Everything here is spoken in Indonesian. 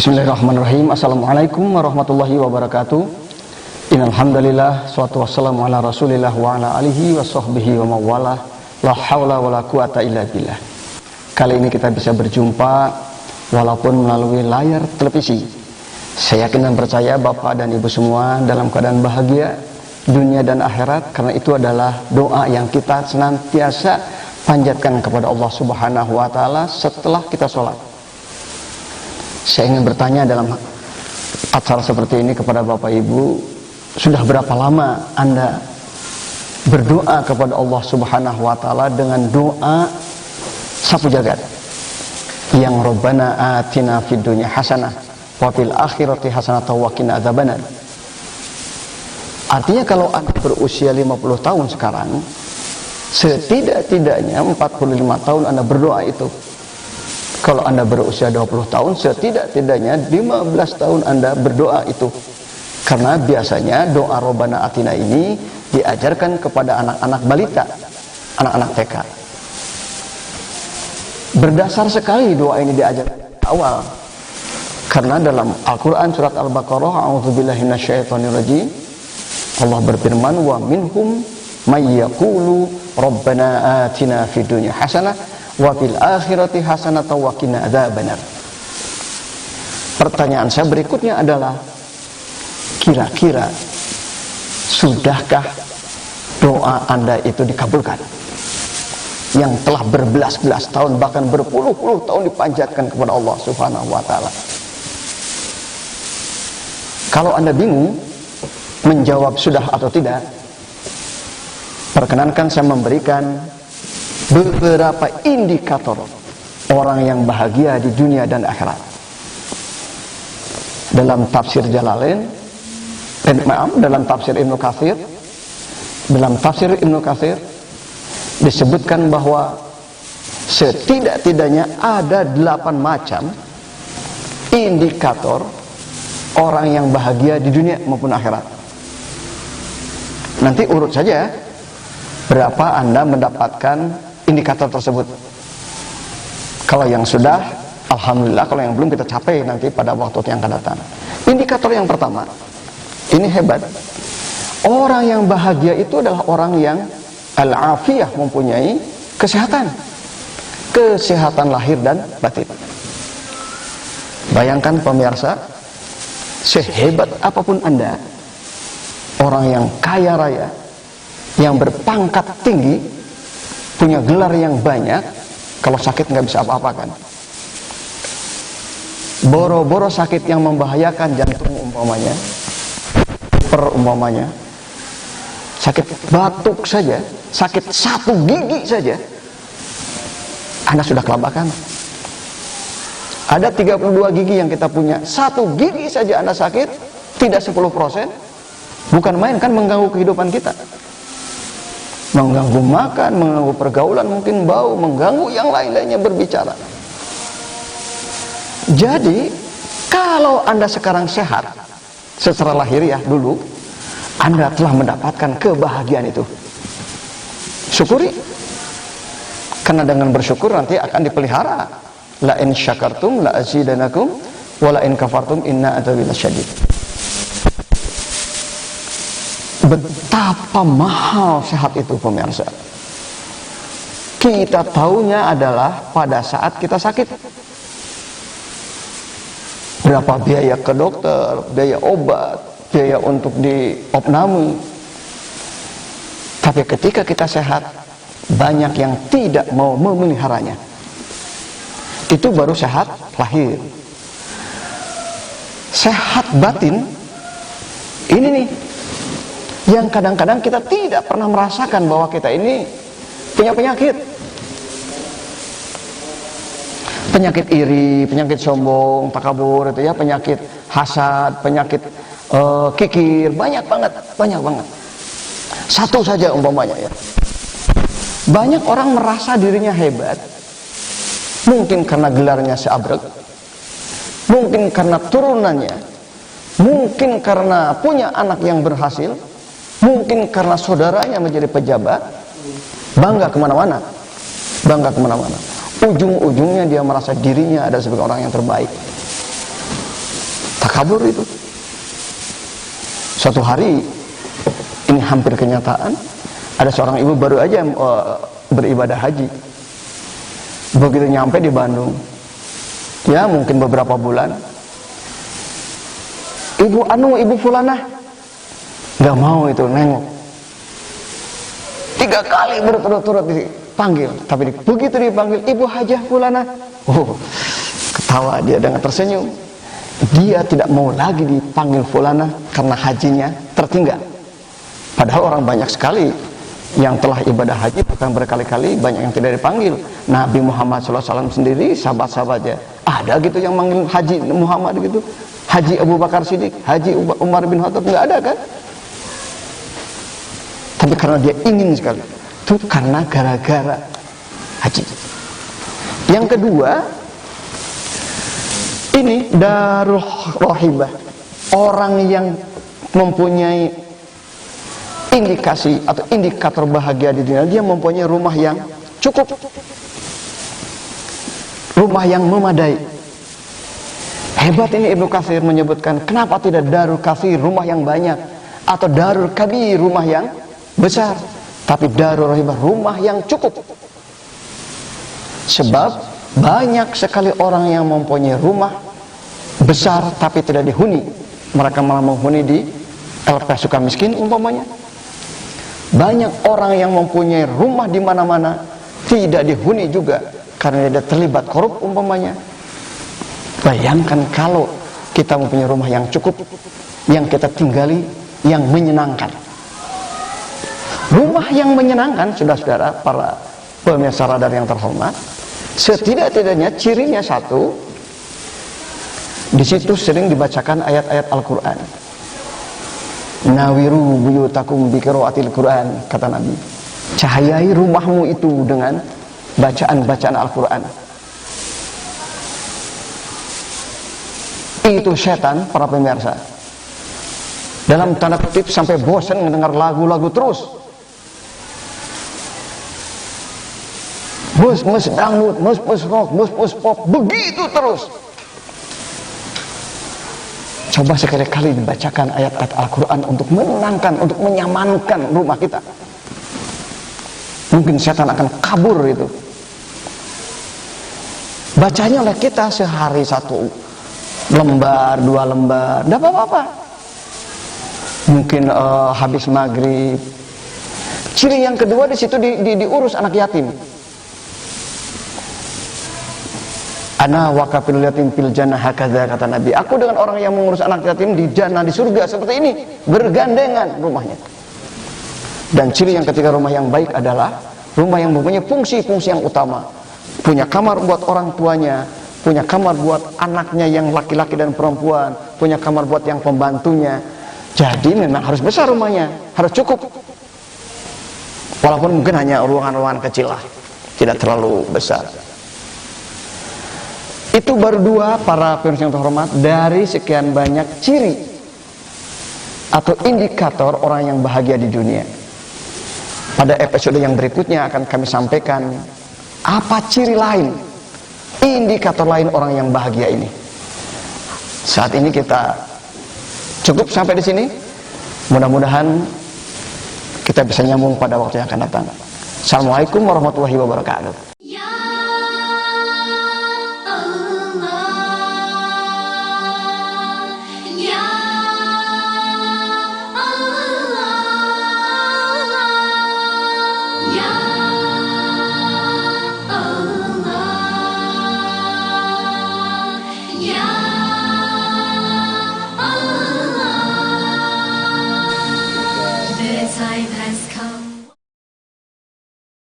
Bismillahirrahmanirrahim. Assalamualaikum warahmatullahi wabarakatuh. Innalhamdulillah, salatu wassalamu ala rasulillah wa ala alihi wa sahbihi wa mawalah. La hawla wa la quwata illa billah. Kali ini kita bisa berjumpa walaupun melalui layar televisi. Saya yakin dan percaya Bapak dan Ibu semua dalam keadaan bahagia dunia dan akhirat, karena itu adalah doa yang kita senantiasa panjatkan kepada Allah Subhanahu wa taala setelah kita sholat. Saya ingin bertanya dalam acara seperti ini kepada Bapak Ibu, sudah berapa lama Anda berdoa kepada Allah Subhanahu wa taala dengan doa sapu jagat yang Rabbana atina fid dunya hasanah wa fil akhirati hasanah wa qina adzabannar. Artinya kalau Anda berusia 50 tahun sekarang, setidak-tidaknya 45 tahun Anda berdoa itu. Kalau Anda berusia 20 tahun, setidak-tidaknya 15 tahun Anda berdoa itu. Karena biasanya doa Rabbana Atina ini diajarkan kepada anak-anak balita, anak-anak TK. Berdasar sekali doa ini diajarkan awal. Karena dalam Al-Quran surat Al-Baqarah, a'udzubillahi minasyaitonirrajim, Allah berfirman, wa minhum may yaqulu Rabbana atina fid dunya hasanah wa fil akhirati hasanatan wa qina adzabannar. Pertanyaan saya berikutnya adalah, kira-kira sudahkah doa Anda itu dikabulkan? Yang telah berbelas-belas tahun, bahkan berpuluh-puluh tahun dipanjatkan kepada Allah Subhanahu wa taala. Kalau Anda bingung menjawab sudah atau tidak, perkenankan saya memberikan beberapa indikator orang yang bahagia di dunia dan akhirat. Dalam tafsir Jalalain, dalam tafsir Ibnu Katsir, disebutkan bahwa setidak-tidaknya ada 8 macam indikator orang yang bahagia di dunia maupun akhirat. Nanti urut saja berapa Anda mendapatkan indikator tersebut. Kalau yang sudah, alhamdulillah. Kalau yang belum, kita capai nanti pada waktu yang akan datang. Indikator yang pertama, ini hebat. Orang yang bahagia itu adalah orang yang al-afiyah, mempunyai kesehatan. Kesehatan lahir dan batin. Bayangkan pemirsa, sehebat apapun Anda, orang yang kaya raya, yang berpangkat tinggi, punya gelar yang banyak, kalau sakit nggak bisa apa-apakan. Boro-boro sakit yang membahayakan jantung umpamanya, umpamanya, sakit batuk saja, sakit satu gigi saja, Anda sudah kelabakan. Ada 32 gigi yang kita punya, satu gigi saja Anda sakit, tidak 10%, bukan main, kan mengganggu kehidupan kita. Mengganggu makan, mengganggu pergaulan, mungkin bau, mengganggu yang lain-lainnya berbicara. Jadi, kalau Anda sekarang sehat, secara lahiriah dulu, Anda telah mendapatkan kebahagiaan itu. Syukuri. Karena dengan bersyukur nanti akan dipelihara. La in syakartum la azidanakum wa la in kafartum inna adzabi lasyadid. Betapa mahal sehat itu pemirsa. Kita tahunya adalah pada saat kita sakit. Berapa biaya ke dokter, biaya obat, biaya untuk diopname. Tapi ketika kita sehat, banyak yang tidak mau memeliharanya. Itu baru sehat lahir. Sehat batin, ini nih, yang kadang-kadang kita tidak pernah merasakan bahwa kita ini punya penyakit. Penyakit iri, penyakit sombong, takabur, itu ya, penyakit hasad, penyakit kikir, banyak banget. Satu saja umpamanya ya. Banyak orang merasa dirinya hebat, mungkin karena gelarnya seabrek, mungkin karena turunannya, mungkin karena punya anak yang berhasil, mungkin karena saudaranya menjadi pejabat, bangga kemana-mana. Ujung-ujungnya dia merasa dirinya adalah sebagai orang yang terbaik. kabur itu. Suatu hari, ini hampir kenyataan, ada seorang ibu baru aja beribadah haji. Begitu nyampe di Bandung, ya mungkin beberapa bulan, ibu fulanah nggak mau itu nengok. 3 kali berturut-turut dipanggil, tapi begitu dipanggil ibu hajah fulanah, ketawa dia dengan tersenyum. Dia tidak mau lagi dipanggil fulanah karena hajinya tertinggal. Padahal orang banyak sekali yang telah ibadah haji bahkan berkali-kali, banyak yang tidak dipanggil. Nabi Muhammad SAW sendiri, sahabat-sahabatnya ada gitu yang manggil Haji Muhammad gitu, Haji Abu Bakar Siddiq, Haji Umar bin Khattab, nggak ada kan? Tapi karena dia ingin sekali, itu karena gara-gara haji. Yang kedua, ini darul rohibah, orang yang mempunyai indikasi atau indikator bahagia di dunia, dia mempunyai rumah yang cukup, rumah yang memadai. Hebat ini Ibnu Katsir menyebutkan, kenapa tidak darul katsir, rumah yang banyak, atau darul kabir, rumah yang besar, tapi darul rohibah, rumah yang cukup. Sebab banyak sekali orang yang mempunyai rumah besar tapi tidak dihuni, mereka malah menghuni di LP Sukamiskin umpamanya. Banyak orang yang mempunyai rumah di mana-mana tidak dihuni juga karena dia terlibat korup umpamanya. Bayangkan kalau kita mempunyai rumah yang cukup, yang kita tinggali, yang menyenangkan. Rumah yang menyenangkan, saudara-saudara, para pemirsa radar yang terhormat, setidak-tidaknya cirinya satu, di situ sering dibacakan ayat-ayat Al-Quran. Nawiru buyutakum biqiraatil Quran, kata Nabi. Cahayai rumahmu itu dengan bacaan-bacaan Al-Quran. Itu setan, para pemirsa, dalam tanda kutip sampai bosan mendengar lagu-lagu terus. Mus dangdut, mus rock, mus pop, begitu terus. Coba sekali-kali dibacakan ayat-ayat Al-Quran untuk menenangkan, untuk menyamankan rumah kita. Mungkin setan akan kabur itu. Bacanya oleh kita sehari 1 lembar, 2 lembar, tidak apa-apa. Mungkin habis maghrib. Ciri yang kedua, di situ diurus anak yatim. Ana wakafil yatim fil jannah hakadha, kata Nabi. Aku dengan orang yang mengurus anak yatim di jannah, di surga seperti ini, bergandengan rumahnya. Dan ciri yang ketiga rumah yang baik adalah rumah yang mempunyai fungsi-fungsi yang utama. Punya kamar buat orang tuanya, punya kamar buat anaknya yang laki-laki dan perempuan, punya kamar buat yang pembantunya. Jadi memang harus besar rumahnya, harus cukup. Walaupun mungkin hanya ruangan-ruangan kecil lah, tidak terlalu besar. Itu baru 2, para pemirsa yang terhormat, dari sekian banyak ciri atau indikator orang yang bahagia di dunia. Pada episode yang berikutnya akan kami sampaikan apa ciri lain, indikator lain orang yang bahagia ini. Saat ini kita cukup sampai di sini. Mudah-mudahan kita bisa nyambung pada waktu yang akan datang. Assalamualaikum warahmatullahi wabarakatuh.